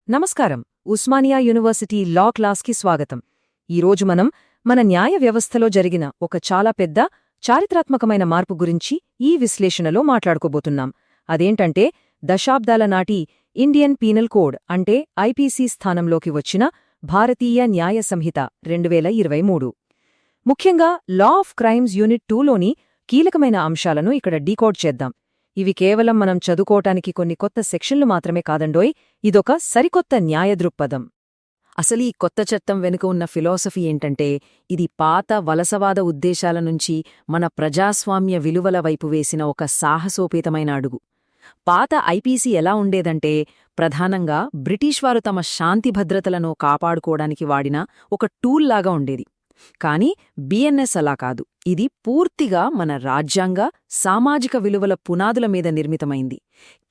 నమస్కారం. Osmania university law క్లాస్కి స్వాగతం. ఈరోజు మనం మన న్యాయ వ్యవస్థలో జరిగిన ఒక చాలా పెద్ద చారిత్రాత్మకమైన మార్పు గురించి ఈ విశ్లేషణలో మాట్లాడుకోబోతున్నాం. అదేంటంటే దశాబ్దాల నాటి ఇండియన్ పీనల్ కోడ్ అంటే ఐపీసీ స్థానంలోకి వచ్చిన భారతీయ న్యాయ సంహిత 2023. ముఖ్యంగా లా ఆఫ్ క్రైమ్స్ యూనిట్ 2లోని కీలకమైన అంశాలను ఇక్కడ డీకోడ్ చేద్దాం. ఇవి కేవలం మనం చదువుకోటానికి కొన్ని కొత్త సెక్షన్లు మాత్రమే కాదండోయ్, ఇదొక సరికొత్త న్యాయ దృక్పథం. అసలీ కొత్త చట్టం వెనుక ఉన్న ఫిలాసఫీ ఏంటంటే, ఇది పాత వలసవాద ఉద్దేశాల నుంచి మన ప్రజాస్వామ్య విలువల వైపు వేసిన ఒక సాహసోపేతమైన అడుగు. పాత ఐపీసీ ఎలా ఉండేదంటే, ప్రధానంగా బ్రిటిష్ వారు తమ శాంతి భద్రతలను కాపాడుకోవడానికి వాడిన ఒక టూల్లాగా ఉండేది. కానీ బిఎన్ఎస్ అలా కాదు. ఇది పూర్తిగా మన రాజ్యాంగ, సామాజిక విలువల పునాదుల మీద నిర్మితమైంది.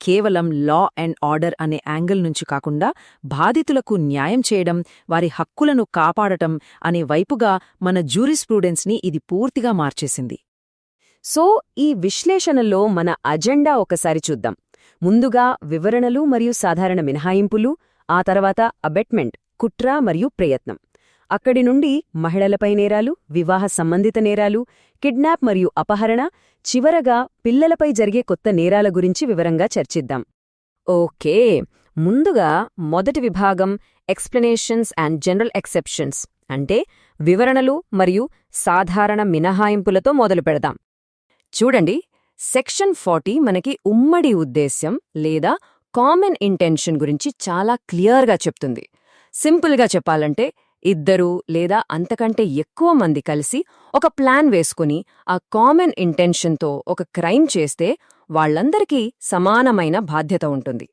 కేవలం లా అండ్ ఆర్డర్ అనే యాంగిల్ నుంచి కాకుండా బాధితులకు న్యాయం చేయడం, వారి హక్కులను కాపాడటం అనే వైపుగా మన జ్యూరిస్ప్రూడెన్స్ని ఇది పూర్తిగా మార్చేసింది. సో ఈ విశ్లేషణలో మన అజెండా ఒకసారి చూద్దాం. ముందుగా వివరణలు మరియు సాధారణ మినహాయింపులు, ఆ తర్వాత అబెట్మెంట్, కుట్ర మరియు ప్రయత్నం. అక్కడి నుండి మహిళలపై నేరాలు, వివాహ సంబంధిత నేరాలు, కిడ్నాప్ మరియు అపహరణ, చివరగా పిల్లలపై జరిగే కొత్త నేరాల గురించి వివరంగా చర్చిద్దాం. ఓకే, ముందుగా మొదటి విభాగం ఎక్స్ప్లెనేషన్స్ అండ్ జనరల్ ఎక్సెప్షన్స్ అంటే వివరణలు మరియు సాధారణ మినహాయింపులతో మొదలు పెడదాం. చూడండి, సెక్షన్ 40 మనకి ఉమ్మడి ఉద్దేశ్యం లేదా కామన్ ఇంటెన్షన్ గురించి చాలా క్లియర్గా చెప్తుంది. సింపుల్గా చెప్పాలంటే, ఇద్దరు లేదా అంతకంటే ఎక్కువ మంది కలిసి ఒక ప్లాన్ వేసుకుని ఆ కామన్ ఇంటెన్షన్తో ఒక క్రైమ్ చేస్తే వాళ్లందరికీ సమానమైన బాధ్యత ఉంటుంది.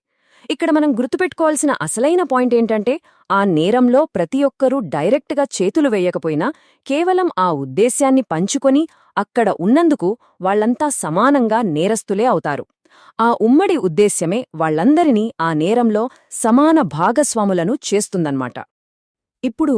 ఇక్కడ మనం గుర్తుపెట్టుకోవాల్సిన అసలైన పాయింట్ ఏంటంటే, ఆ నేరంలో ప్రతి ఒక్కరూ డైరెక్ట్గా చేతులు వేయకపోయినా కేవలం ఆ ఉద్దేశ్యాన్ని పంచుకొని అక్కడ ఉన్నందుకు వాళ్లంతా సమానంగా నేరస్తులే అవుతారు. ఆ ఉమ్మడి ఉద్దేశ్యమే వాళ్లందరినీ ఆ నేరంలో సమాన భాగస్వాములను చేస్తుందన్నమాట. ఇప్పుడు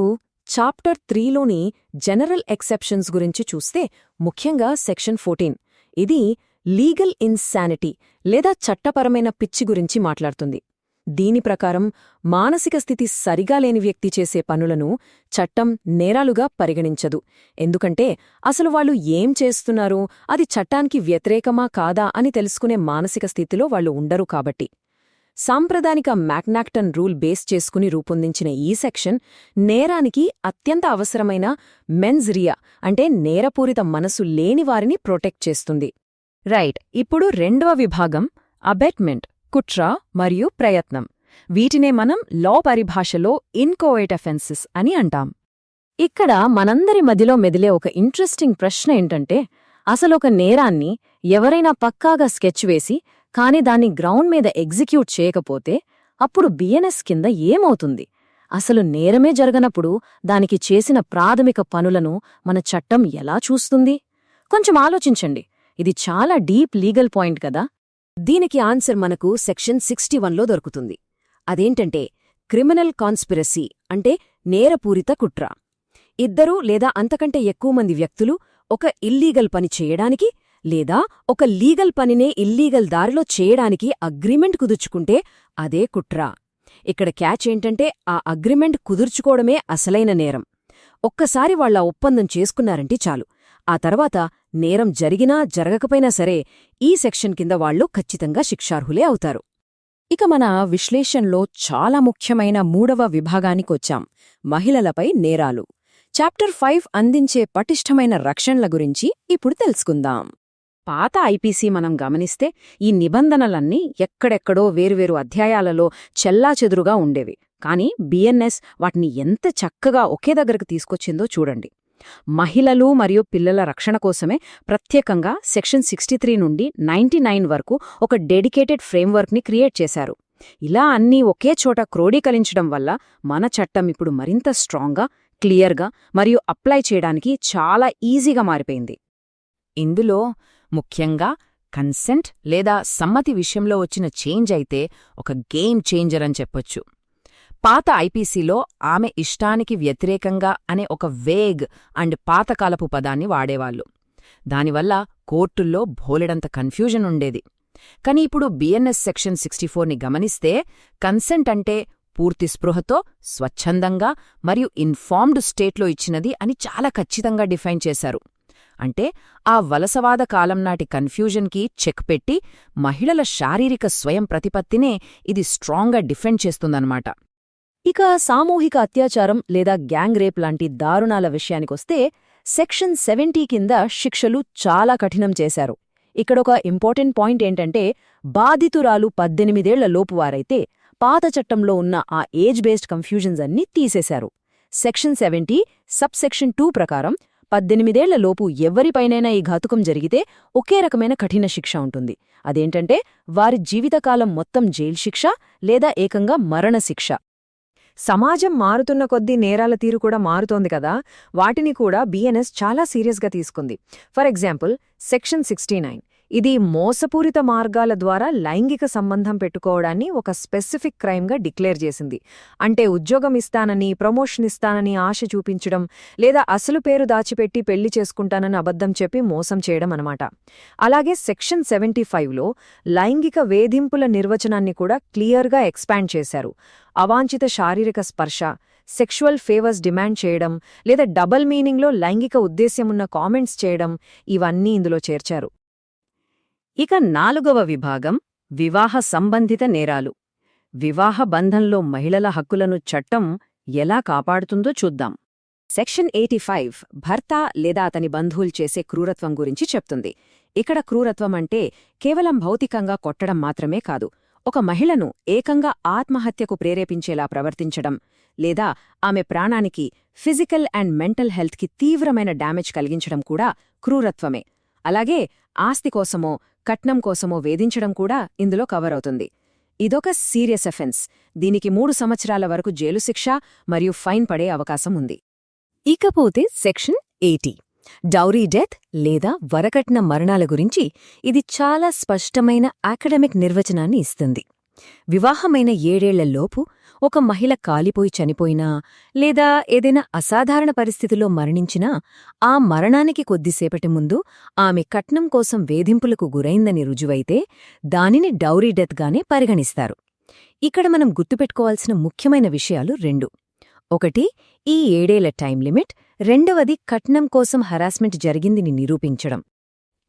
చాప్టర్ 3లోని జనరల్ ఎక్సెప్షన్స్ గురించి చూస్తే, ముఖ్యంగా సెక్షన్ 14 ఇది లీగల్ ఇన్సానిటీ లేదా చట్టపరమైన పిచ్చి గురించి మాట్లాడుతుంది. దీని ప్రకారం మానసిక స్థితి సరిగా లేని వ్యక్తి చేసే పనులను చట్టం నేరాలుగా పరిగణించదు. ఎందుకంటే అసలు వాళ్ళు ఏం చేస్తున్నారో అది చట్టానికి వ్యతిరేకమా కాదా అని తెలుసుకునే మానసిక స్థితిలో వాళ్ళు ఉండరు కాబట్టి. సాంప్రదానిక మ్యాక్నాక్టన్ రూల్ బేస్ చేసుకుని రూపొందించిన ఈ సెక్షన్ నేరానికి అత్యంత అవసరమైన మెన్స్ రియా అంటే నేరపూరిత మనసు లేనివారిని ప్రొటెక్ట్ చేస్తుంది. రైట్, ఇప్పుడు రెండవ విభాగం అబెట్మెంట్, కుట్ర మరియు ప్రయత్నం. వీటినే మనం లా పరిభాషలో ఇన్కోయేట్ అఫెన్సెస్ అని అంటాం. ఇక్కడ మనందరి మధ్యలో మెదిలే ఒక ఇంట్రెస్టింగ్ ప్రశ్న ఏంటంటే, అసలొక నేరాన్ని ఎవరైనా పక్కాగా స్కెచ్ వేసి కాని దాన్ని గ్రౌండ్ మీద ఎగ్జిక్యూట్ చేయకపోతే అప్పుడు బిఎన్ఎస్ కింద ఏమవుతుంది? అసలు నేరమే జరగనప్పుడు దానికి చేసిన ప్రాథమిక పనులను మన చట్టం ఎలా చూస్తుంది? కొంచెం ఆలోచించండి, ఇది చాలా డీప్ లీగల్ పాయింట్ కదా. దీనికి ఆన్సర్ మనకు సెక్షన్ 61లో దొరుకుతుంది. అదేంటంటే క్రిమినల్ కాన్స్పిరసీ అంటే నేరపూరిత కుట్ర. ఇద్దరు లేదా అంతకంటే ఎక్కువ మంది వ్యక్తులు ఒక ఇల్లీగల్ పని చేయడానికి లేదా ఒక లీగల్ పనినే ఇల్లీగల్ దారిలో చేయడానికి అగ్రిమెంట్ కుదుర్చుకుంటే అదే కుట్ర. ఇక్కడ క్యాచ్ ఏంటంటే, ఆ అగ్రిమెంట్ కుదుర్చుకోవడమే అసలైన నేరం. ఒక్కసారి వాళ్ళ ఒప్పందం చేసుకున్నారంటే చాలు, ఆ తర్వాత నేరం జరిగినా జరగకపోయినా సరే ఈ సెక్షన్ కింద వాళ్లు ఖచ్చితంగా శిక్షార్హులే అవుతారు. ఇక మన విశ్లేషణలో చాలా ముఖ్యమైన మూడవ విభాగానికొచ్చాం, మహిళలపై నేరాలు. చాప్టర్ 5 అందించే పటిష్టమైన రక్షణల గురించి ఇప్పుడు తెలుసుకుందాం. పాత ఐపీసీ మనం గమనిస్తే ఈ నిబంధనలన్నీ ఎక్కడెక్కడో వేరువేరు అధ్యాయాలలో చెల్లాచెదురుగా ఉండేవి. కానీ బిఎన్ఎస్ వాటిని ఎంత చక్కగా ఒకే దగ్గరకు తీసుకొచ్చిందో చూడండి. మహిళలు మరియు పిల్లల రక్షణ కోసమే ప్రత్యేకంగా సెక్షన్ 63 నుండి 99 వరకు ఒక డెడికేటెడ్ ఫ్రేమ్వర్క్ని క్రియేట్ చేశారు. ఇలా అన్నీ ఒకే చోట క్రోడీకరించడం వల్ల మన చట్టం ఇప్పుడు మరింత స్ట్రాంగ్గా, క్లియర్గా మరియు అప్లై చేయడానికి చాలా ఈజీగా మారిపోయింది. ఇందులో ముఖ్యంగా కన్సెంట్ లేదా సమ్మతి విషయంలో వచ్చిన చేంజ్ అయితే ఒక గేమ్ చేంజర్ అని చెప్పొచ్చు. పాత ఐపీసీలో ఆమె ఇష్టానికి వ్యతిరేకంగా అనే ఒక వేగ్ అండ్ పాతకాలపు పదాన్ని వాడేవాళ్లు. దానివల్ల కోర్టుల్లో బోలెడంత కన్ఫ్యూజన్ ఉండేది. కాని ఇప్పుడు బిఎన్ఎస్ సెక్షన్ 64ని గమనిస్తే కన్సెంట్ అంటే పూర్తి స్పృహతో, స్వచ్ఛందంగా మరియు ఇన్ఫార్మ్డ్ స్టేట్లో ఇచ్చినది అని చాలా ఖచ్చితంగా డిఫైన్ చేశారు. అంటే ఆ వలసవాద కాలం నాటి కన్ఫ్యూజన్కి చెక్ పెట్టి మహిళల శారీరక స్వయం ప్రతిపత్తినే ఇది స్ట్రాంగ్గా డిఫెండ్ చేస్తుందన్నమాట. ఇక సామూహిక అత్యాచారం లేదా గ్యాంగ్ రేప్ లాంటి దారుణాల విషయానికొస్తే సెక్షన్ 70 కింద శిక్షలు చాలా కఠినం చేశారు. ఇక్కడొక ఇంపార్టెంట్ పాయింట్ ఏంటంటే బాధితురాలు 18 ఏళ్ల లోపువారైతే పాత చట్టంలో ఉన్న ఆ ఏజ్ బేస్డ్ కన్ఫ్యూజన్స్ అన్నీ తీసేశారు. సెక్షన్ 70 సబ్సెక్షన్ 2 ప్రకారం 18 ఏళ్ల లోపు ఎవరిపైనైనా ఈ ఘాతుకం జరిగితే ఒకే రకమైన కఠిన శిక్ష ఉంటుంది. అదేంటంటే వారి జీవితకాలం మొత్తం జైలు శిక్ష లేదా ఏకంగా మరణశిక్ష. సమాజం మారుతున్న కొద్దీ నేరాల తీరు కూడా మారుతోంది కదా, వాటిని కూడా బిఎన్ఎస్ చాలా సీరియస్గా తీసుకుంది. ఫర్ ఎగ్జాంపుల్ సెక్షన్ 69 ఇది మోసపూరిత మార్గాల ద్వారా లైంగిక సంబంధం పెట్టుకోవడాన్ని ఒక స్పెసిఫిక్ క్రైమ్గా డిక్లేర్ చేసింది. అంటే ఉద్యోగం ఇస్తానని, ప్రమోషన్ ఇస్తానని ఆశ చూపించడం, లేదా అసలు పేరు దాచిపెట్టి పెళ్లి చేసుకుంటానని అబద్ధం చెప్పి మోసం చేయడం అన్నమాట. అలాగే సెక్షన్ 75లో లైంగిక వేధింపుల నిర్వచనాన్ని కూడా క్లియర్గా ఎక్స్పాండ్ చేశారు. అవాంఛిత శారీరక స్పర్శ, సెక్షువల్ ఫేవర్స్ డిమాండ్ చేయడం, లేదా డబుల్ మీనింగ్లో లైంగిక ఉద్దేశ్యమున్న కామెంట్స్ చేయడం, ఇవన్నీ ఇందులో చేర్చారు. ఇక 4వ విభాగం వివాహ సంబంధిత నేరాలు. వివాహ బంధంలో మహిళల హక్కులను చట్టం ఎలా కాపాడుతుందో చూద్దాం. సెక్షన్ 85 భర్త లేదా అతని బంధువులు చేసే క్రూరత్వం గురించి చెప్తుంది. ఇక్కడ క్రూరత్వం అంటే కేవలం భౌతికంగా కొట్టడం మాత్రమే కాదు, ఒక మహిళను ఏకంగా ఆత్మహత్యకు ప్రేరేపించేలా ప్రవర్తించడం, లేదా ఆమె ప్రాణానికి, ఫిజికల్ అండ్ మెంటల్ హెల్త్కి తీవ్రమైన డ్యామేజ్ కలిగించడం కూడా క్రూరత్వమే. అలాగే ఆస్తి కోసమో కట్నం కోసమో వేధించడం కూడా ఇందులో కవర్ అవుతుంది. ఇదొక సీరియస్ అఫెన్స్. దీనికి 3 సంవత్సరాల వరకు జైలు శిక్ష మరియు ఫైన్ పడే అవకాశం ఉంది. ఇకపోతే సెక్షన్ 80 డౌరీ డెత్ లేదా వరకట్న మరణాల గురించి ఇది చాలా స్పష్టమైన అకాడమిక్ నిర్వచనాన్ని ఇస్తుంది. వివాహమైన 7 ఏళ్లలోపు ఒక మహిళ కాలిపోయి చనిపోయినా లేదా ఏదైనా అసాధారణ పరిస్థితిలో మరణించినా ఆ మరణానికి కొద్దిసేపటి ముందు ఆమె కట్నం కోసం వేధింపులకు గురైందని రుజువైతే దానిని డౌరీ డెత్గానే పరిగణిస్తారు. ఇక్కడ మనం గుర్తుపెట్టుకోవాల్సిన ముఖ్యమైన విషయాలు 2. ఒకటి, ఈ 7 ఏళ్ల టైం లిమిట్. రెండవది, కట్నం కోసం హరాస్మెంట్ జరిగిందని నిరూపించడం.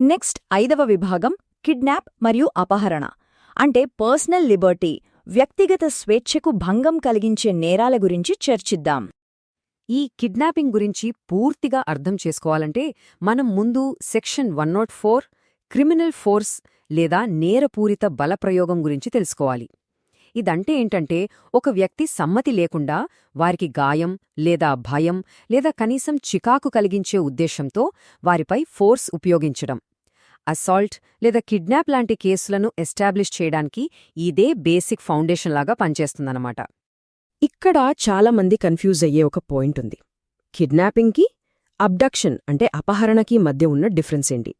నెక్స్ట్ 5వ విభాగం కిడ్నాప్ మరియు అపహరణ. అంటే పర్సనల్ లిబర్టీ, వ్యక్తిగత స్వేచ్ఛకు భంగం కలిగించే నేరాల గురించి చర్చిద్దాం. ఈ కిడ్నాపింగ్ గురించి పూర్తిగా అర్థం చేసుకోవాలంటే మనం ముందు సెక్షన్ 104 క్రిమినల్ ఫోర్స్ లేదా నేరపూరిత బలప్రయోగం గురించి తెలుసుకోవాలి. ఇదంటే ఏంటంటే ఒక వ్యక్తి సమ్మతి లేకుండా వారికి గాయం లేదా భయం లేదా కనీసం చికాకు కలిగించే ఉద్దేశంతో వారిపై ఫోర్స్ ఉపయోగించడం. అసాల్ట్ లేదా కిడ్నాప్ లాంటి కేసులను ఎస్టాబ్లిష్ చేయడానికి ఇదే బేసిక్ ఫౌండేషన్ లాగా పనిచేస్తుందన్నమాట. ఇక్కడ చాలామంది కన్ఫ్యూజ్ అయ్యే ఒక పాయింట్ ఉంది. కిడ్నాపింగ్కి, అబ్డక్షన్ అంటే అపహరణకి మధ్య ఉన్న డిఫరెన్స్ ఏంటి?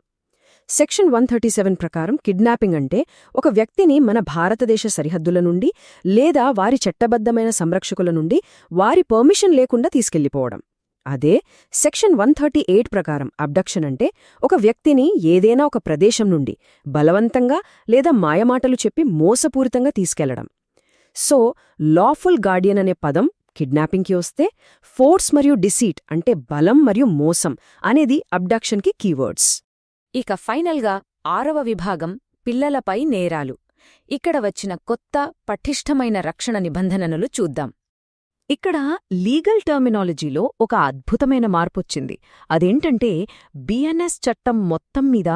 సెక్షన్ 137 ప్రకారం కిడ్నాపింగ్ అంటే ఒక వ్యక్తిని మన భారతదేశ సరిహద్దుల నుండి లేదా వారి చట్టబద్ధమైన సంరక్షకుల నుండి వారి పర్మిషన్ లేకుండా తీసుకెళ్లిపోవడం. అదే సెక్షన్ 138 ప్రకారం అబ్డక్షన్ అంటే ఒక వ్యక్తిని ఏదైనా ఒక ప్రదేశం నుండి బలవంతంగా లేదా మాయమాటలు చెప్పి మోసపూరితంగా తీసుకెళ్లడం. సో లాఫుల్ గార్డియన్ అనే పదం కిడ్నాపింగ్కి వస్తే ఫోర్స్ మరియు డిసీట్ అంటే బలం మరియు మోసం అనేది అబ్డక్షన్కి కీవర్డ్స్. ఇక ఫైనల్గా 6వ విభాగం పిల్లలపై నేరాలు. ఇక్కడ వచ్చిన కొత్త పటిష్టమైన రక్షణ నిబంధనలు చూద్దాం. ఇక్కడ లీగల్ టర్మినాలజీలో ఒక అద్భుతమైన మార్పొచ్చింది. అదేంటంటే బిఎన్ఎస్ చట్టం మొత్తం మీద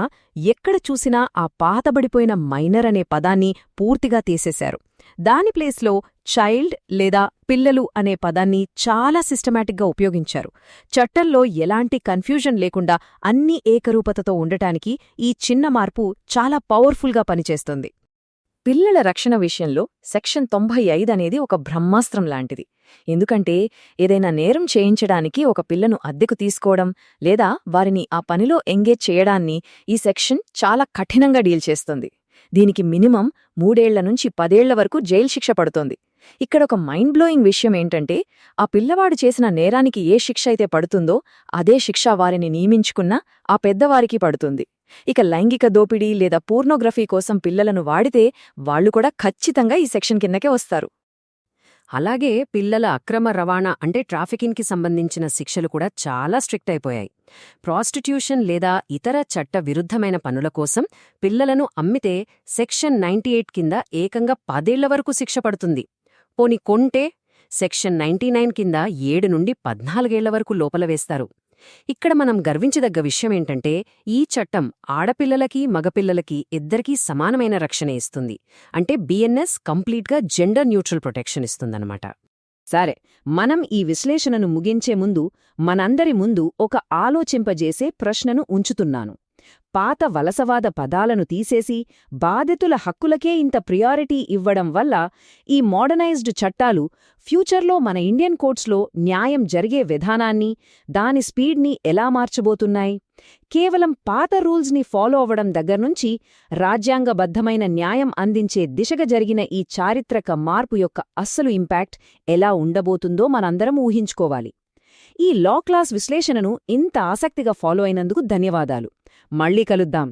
ఎక్కడ చూసినా ఆ పాతబడిపోయిన మైనర్ అనే పదాన్ని పూర్తిగా తీసేశారు. దాని ప్లేస్లో చైల్డ్ లేదా పిల్లలు అనే పదాన్ని చాలా సిస్టమాటిక్గా ఉపయోగించారు. చట్టంలో ఎలాంటి కన్ఫ్యూజన్ లేకుండా అన్ని ఏకరూపతతో ఉండటానికి ఈ చిన్న మార్పు చాలా పవర్ఫుల్గా పనిచేస్తుంది. పిల్లల రక్షణ విషయంలో సెక్షన్ 95 అనేది ఒక బ్రహ్మాస్త్రం లాంటిది. ఎందుకంటే ఏదైనా నేరం చేయించడానికి ఒక పిల్లను అద్దెకు తీసుకోవడం లేదా వారిని ఆ పనిలో ఎంగేజ్ చేయడాన్ని ఈ సెక్షన్ చాలా కఠినంగా డీల్ చేస్తుంది. దీనికి మినిమం 3 ఏళ్ల నుంచి 10 ఏళ్ల వరకు జైలు శిక్ష పడుతోంది. ఇక్కడొక మైండ్ బ్లోయింగ్ విషయం ఏంటంటే ఆ పిల్లవాడు చేసిన నేరానికి ఏ శిక్ష అయితే పడుతుందో అదే శిక్ష వారిని నియమించుకున్నా ఆ పెద్దవారికి పడుతుంది. ఇక లైంగిక దోపిడీ లేదా పోర్నోగ్రఫీ కోసం పిల్లలను వాడితే వాళ్లు కూడా ఖచ్చితంగా ఈ సెక్షన్ కిందకే వస్తారు. అలాగే పిల్లల అక్రమ రవాణా అంటే ట్రాఫికింగ్కి సంబంధించిన శిక్షలు కూడా చాలా స్ట్రిక్ట్ అయిపోయాయి. ప్రాస్టిట్యూషన్ లేదా ఇతర చట్ట విరుద్ధమైన పనుల కోసం పిల్లలను అమ్మితే సెక్షన్ 98 కింద ఏకంగా 10 ఏళ్ల వరకు శిక్ష పడుతుంది. పోని కొంటే సెక్షన్ 99 కింద 7 నుండి 14 ఏళ్ల వరకు లోపల వేస్తారు. ఇక్కడ మనం గర్వించదగ్గ విషయమేంటంటే ఈ చట్టం ఆడపిల్లలకి మగపిల్లలకి ఇద్దరికీ సమానమైన రక్షణ ఇస్తుంది. అంటే బిఎన్ఎస్ కంప్లీట్గా జెండర్ న్యూట్రల్ ప్రొటెక్షన్ ఇస్తుందన్నమాట. సరే, మనం ఈ విశ్లేషణను ముగించే ముందు మనందరి ముందు ఒక ఆలోచింపజేసే ప్రశ్నను ఉంచుతున్నాను. పాత వలసవాద పదాలను తీసేసి బాధితుల హక్కులకే ఇంత ప్రియారిటీ ఇవ్వడం వల్ల ఈ మోడర్నైజ్డ్ చట్టాలు ఫ్యూచర్లో మన ఇండియన్ కోర్ట్స్లో న్యాయం జరిగే విధానాన్ని, దాని స్పీడ్ని ఎలా మార్చబోతున్నాయి? కేవలం పాత రూల్స్ని ఫాలో అవ్వడం దగ్గర్నుంచి రాజ్యాంగబద్ధమైన న్యాయం అందించే దిశగా జరిగిన ఈ చారిత్రక మార్పు యొక్క అస్సలు ఇంపాక్ట్ ఎలా ఉండబోతుందో మనందరం ఊహించుకోవాలి. ఈ లా క్లాస్ విశ్లేషణను ఇంత ఆసక్తిగా ఫాలో అయినందుకు ధన్యవాదాలు. మళ్ళీ కలుద్దాం.